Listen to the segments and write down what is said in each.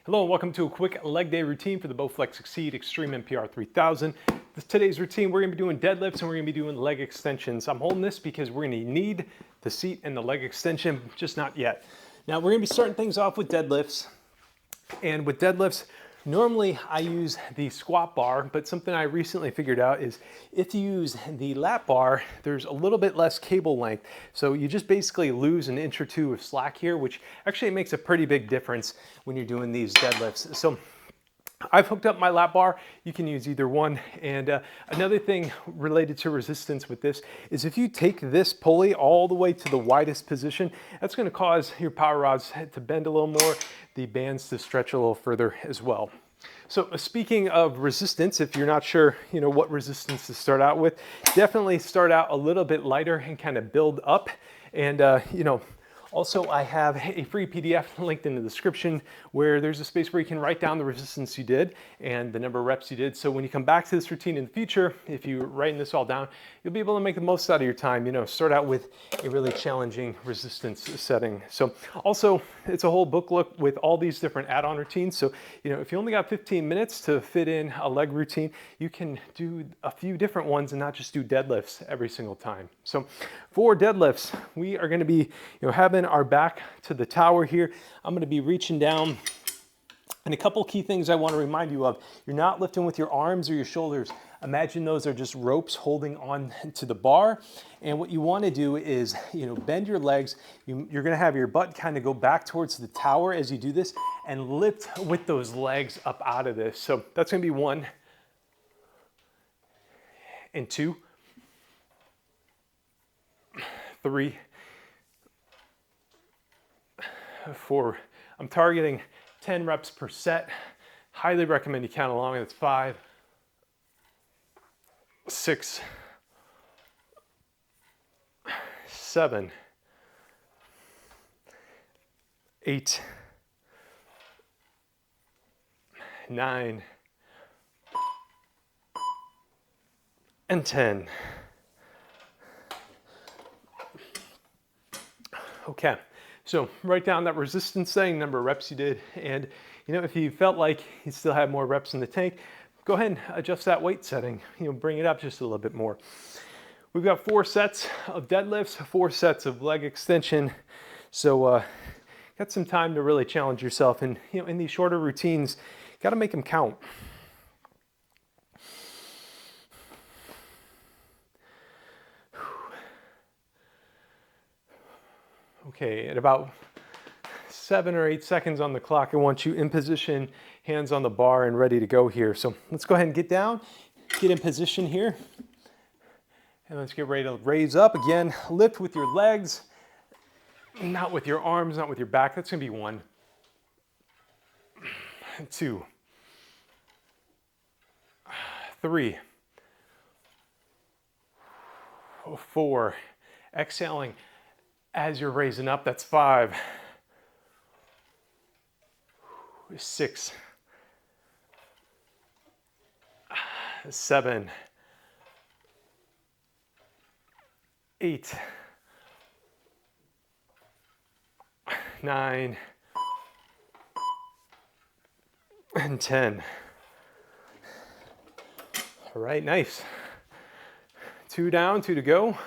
Hello and welcome to a quick leg day routine for the Bowflex XCEED XTREME MPR 3000. Today's routine, we're going to be doing deadlifts and we're going to be doing leg extensions. I'm holding this because we're going to need the seat and the leg extension, just not yet. Now we're going to be starting things off with deadlifts. And with deadlifts, normally I use the squat bar, but something I recently figured out is if you use the lat bar, there's a little bit less cable length. So you just basically lose an inch or two of slack here, which actually makes a pretty big difference when you're doing these deadlifts. So I've hooked up my lat bar. You can use either one. And another thing related to resistance with this is if you take this pulley all the way to the widest position, that's going to cause your power rods to bend a little more, the bands to stretch a little further as well. So speaking of resistance, if you're not sure, what resistance to start out with, definitely start out a little bit lighter and kind of build up. And, also, I have a free PDF linked in the description where there's a space where you can write down the resistance you did and the number of reps you did. So when you come back to this routine in the future, if you're writing this all down, you'll be able to make the most out of your time. Start out with a really challenging resistance setting. So also, it's a whole booklet with all these different add-on routines. So, if you only got 15 minutes to fit in a leg routine, you can do a few different ones and not just do deadlifts every single time. So for deadlifts, we are going to be, having our back to the tower here. I'm going to be reaching down, and a couple key things I want to remind you of. You're not lifting with your arms or your shoulders. Imagine those are just ropes holding on to the bar. And what you want to do is, bend your legs. You're going to have your butt kind of go back towards the tower as you do this and lift with those legs up out of this. So that's going to be 1 and 2, 3, 4. I'm targeting 10 reps per set. Highly recommend you count along. That's 5, 6, 7, 8, 9, and 10. Okay. So write down that resistance setting, number of reps you did, and if you felt like you still had more reps in the tank, go ahead and adjust that weight setting, bring it up just a little bit more. We've got 4 sets of deadlifts, 4 sets of leg extension, so got some time to really challenge yourself, and in these shorter routines, got to make them count. Okay, at about 7 or 8 seconds on the clock, I want you in position, hands on the bar and ready to go here. So let's go ahead and get down, get in position here. And let's get ready to raise up. Again, lift with your legs, not with your arms, not with your back. That's gonna be 1, 2, 3, 4. Exhaling as you're raising up, that's 5, 6, 7, 8, 9, and 10. All right, nice. 2 down, 2 to go.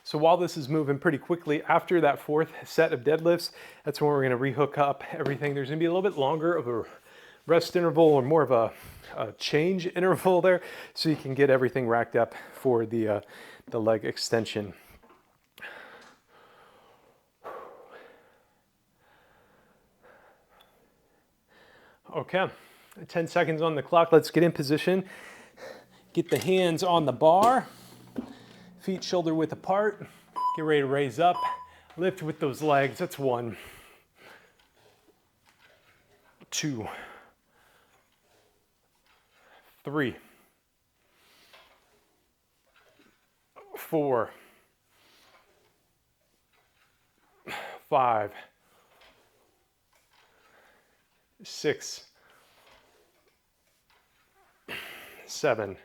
So while this is moving pretty quickly, after that 4th set of deadlifts, that's when we're going to rehook up everything. There's going to be a little bit longer of a rest interval or more of a change interval there, so you can get everything racked up for the leg extension. Okay, 10 seconds on the clock. Let's get in position. Get the hands on the bar. Feet shoulder width apart. Get ready to raise up. Lift with those legs. That's 1, 2, 3, 4, 5, 6, 7,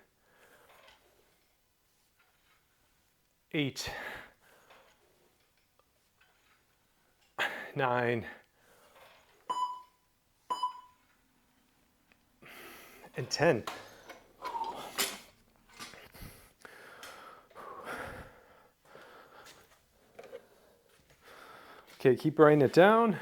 8, 9, and 10. Okay, keep writing it down.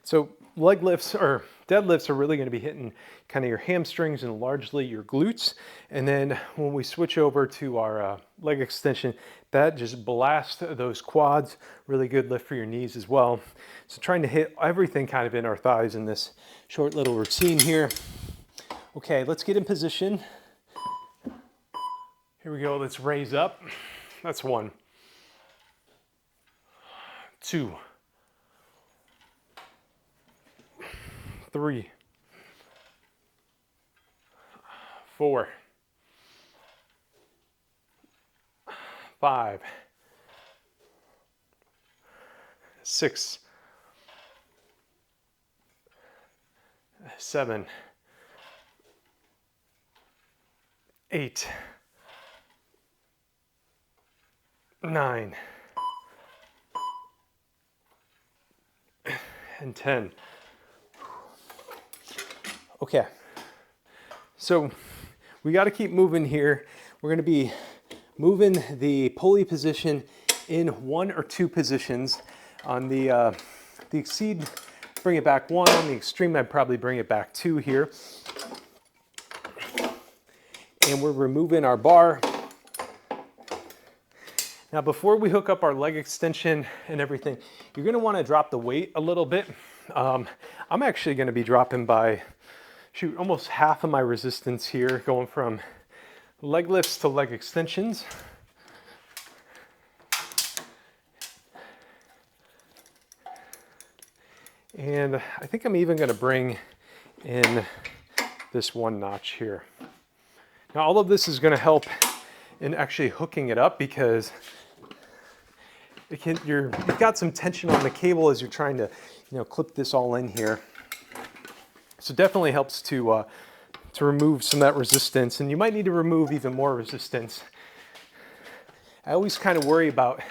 So leg lifts or deadlifts are really going to be hitting kind of your hamstrings and largely your glutes. And then when we switch over to our leg extension, that just blasts those quads. Really good lift for your knees as well. So trying to hit everything kind of in our thighs in this short little routine here. Okay, let's get in position. Here we go, let's raise up. That's 1, 2, 3, 4, 5, 6, 7, 8, 9, and 10. Okay, so we got to keep moving here. We're going to be moving the pulley position in 1 or 2 positions. On the XCEED, bring it back 1. On the Extreme, I'd probably bring it back 2 here. And we're removing our bar. Now, before we hook up our leg extension and everything, you're going to want to drop the weight a little bit. I'm actually going to be dropping by, almost half of my resistance here, going from leg lifts to leg extensions. And I think I'm even going to bring in this 1 notch here. Now, all of this is going to help in actually hooking it up because you've got some tension on the cable as you're trying to, clip this all in here. So it definitely helps to remove some of that resistance, and you might need to remove even more resistance. I always kind of worry about,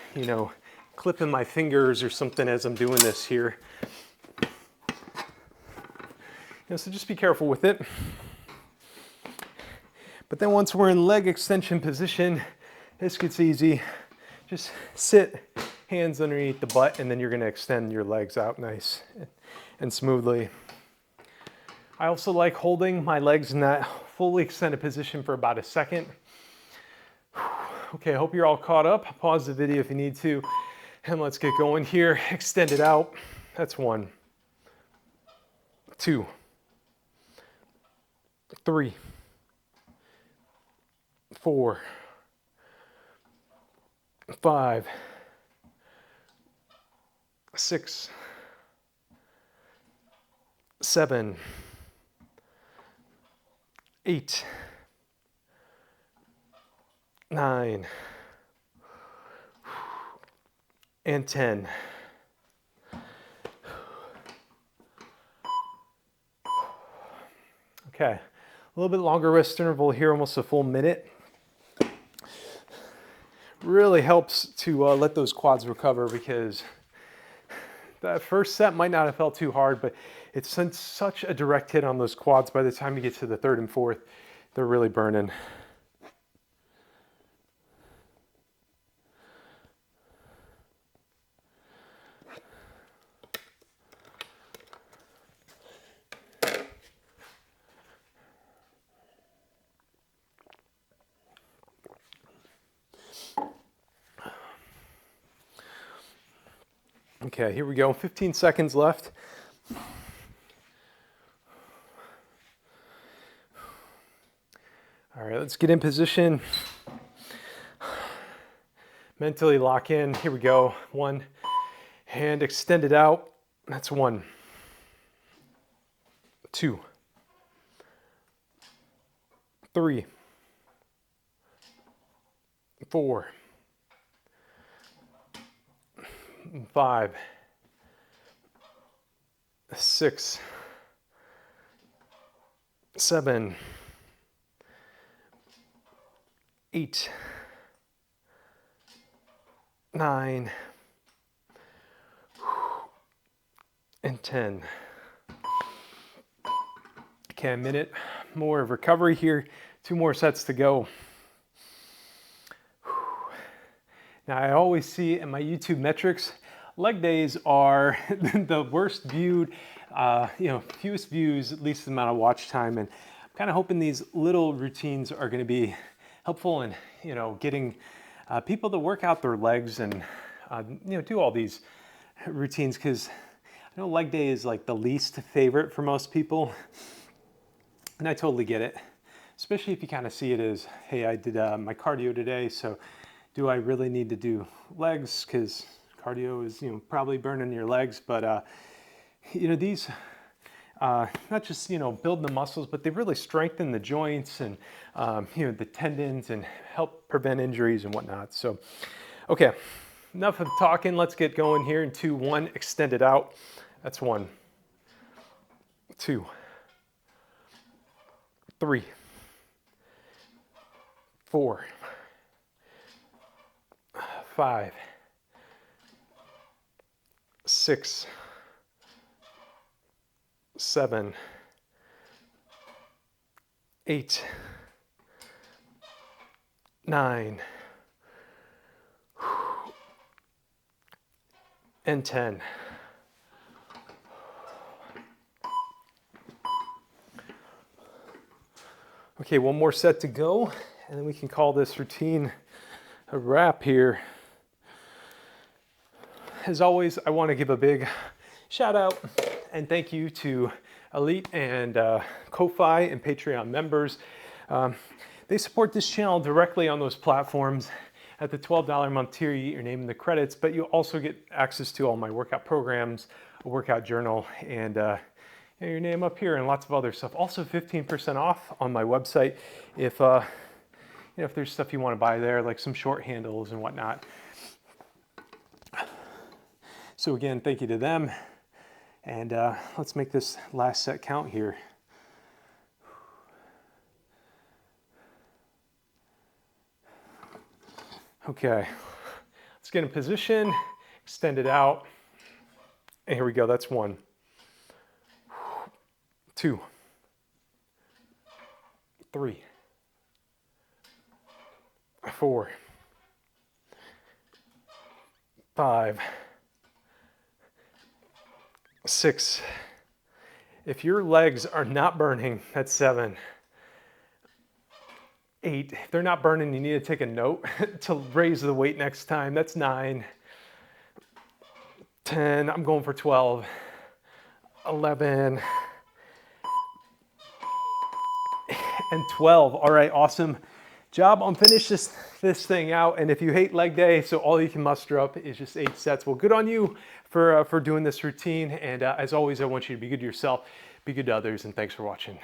clipping my fingers or something as I'm doing this here. So just be careful with it. But then once we're in leg extension position, this gets easy. Just sit, hands underneath the butt, and then you're going to extend your legs out nice and smoothly. I also like holding my legs in that fully extended position for about a second. Okay, I hope you're all caught up. Pause the video if you need to, and let's get going here. Extend it out. That's 1, 2, 3, 4, 5, 6, 7, 8, 9, and 10. Okay, a little bit longer rest interval here, almost a full minute. Really helps to let those quads recover because that first set might not have felt too hard, but it's sent such a direct hit on those quads. By the time you get to the 3rd and 4th, they're really burning. Okay, here we go, 15 seconds left. All right, let's get in position. Mentally lock in, here we go. 1, hand extended out, that's 1, 2, 3, 4, 5, 6, 7, 8, 9, and 10. Okay, a minute more of recovery here. 2 more sets to go. Now, I always see in my YouTube metrics, leg days are the worst viewed, fewest views, least amount of watch time. And I'm kind of hoping these little routines are going to be helpful in, getting people to work out their legs and, do all these routines, because I know leg day is like the least favorite for most people. And I totally get it, especially if you kind of see it as, hey, I did my cardio today, so do I really need to do legs? Because cardio is, probably burning your legs. But, these, not just, build the muscles, but they really strengthen the joints and, the tendons and help prevent injuries and whatnot. So, okay, enough of talking. Let's get going here in 2, 1, extend it out. That's 1, 2, 3, 4, 5, 6, 7, 8, 9, and 10. Okay, 1 more set to go, and then we can call this routine a wrap here. As always, I want to give a big shout out and thank you to Elite and Ko-Fi and Patreon members. They support this channel directly on those platforms. At the $12 a month tier, you get your name in the credits, but you also get access to all my workout programs, a workout journal, and your name up here, and lots of other stuff. Also 15% off on my website if if there's stuff you want to buy there, like some short handles and whatnot. So again, thank you to them, and let's make this last set count here. Okay, let's get in position, extend it out, and here we go. That's 1, 2, 3, 4, 5, 6. If your legs are not burning, that's 7. 8. If they're not burning, you need to take a note to raise the weight next time. That's 9. 10. I'm going for 12. 11. And 12. All right, awesome job on finish this thing out. And if you hate leg day, so all you can muster up is just 8 sets. Well, good on you for doing this routine. And as always, I want you to be good to yourself, be good to others, and thanks for watching.